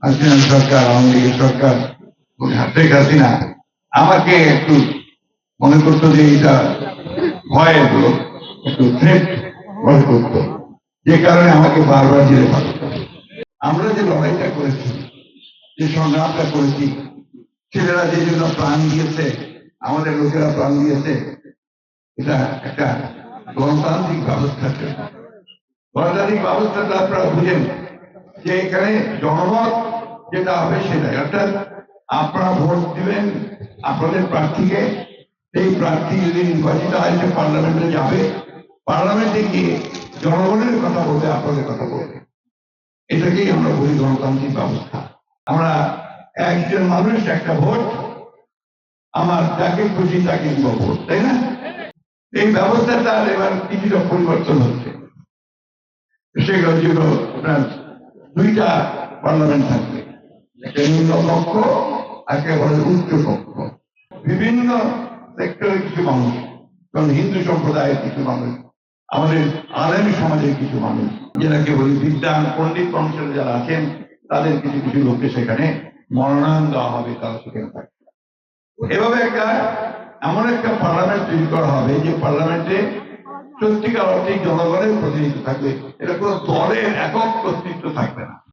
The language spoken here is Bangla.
হাসিনা সরকার, আওয়ামী লীগের সরকার, শেখ হাসিনা আমাকে একটু মনে করতো যে এটা ভয়ের লোক, একটু থ্রেট মনে করতো, যে কারণে আমাকে বারবার জেলে পাঠাতো। আমরা যে লড়াইটা করেছি, যে সংগ্রামটা করেছি, ছেলেরা যে জন্য প্রাণ দিয়েছে, আমাদের লোকেরা প্রাণ দিয়েছে, এটা একটা গণতান্ত্রিক ব্যবস্থার জন্য। গণতান্ত্রিক ব্যবস্থাটা আপনারা বুঝেন যে এখানে জনমত যেটা হবে সেটাই, অর্থাৎ আপনারা ভোট দিবেন আপনাদের প্রার্থীকে, এই প্রার্থী যদি নির্বাচিত হয় সে পার্লামেন্টে যাবে, পার্লামেন্টে গিয়ে জনগণের কথা বলবে, আপনাদের কথা বলবে। এটাকেই আমরা বলি গণতান্ত্রিক ব্যবস্থা। আমরা একজন মানুষ একটা ভোট, আমার যাকে খুশি তাকে দিব ভোট, তাই না? এই ব্যবস্থাটা এবার কিছুটা পরিবর্তন হচ্ছে। সেগুলো যেগুলো আপনার দুইটা পার্লামেন্ট থাকবে, একটা নিম্ন কক্ষ, একেবারে উচ্চ কক্ষ। বিভিন্ন সেক্টরের কিছু মানুষ, কারণ হিন্দু সম্প্রদায়ের কিছু মানুষ, আমাদের আলেম সমাজের কিছু মানুষ, যেটাকে বলি বিদ্যান পণ্ডিত বংশের যারা আছেন, তাদের কিছু কিছু লোককে সেখানে মনোনয়ন দেওয়া হবে, তারা সেখানে থাকবে। এভাবে এমন একটা পার্লামেন্ট তৈরি করা হবে যে পার্লামেন্টে সত্যিকার অর্থে জনগণের প্রতিনিধিত্ব থাকবে, এটা কোনো দলের একক কর্তৃত্ব থাকবে না।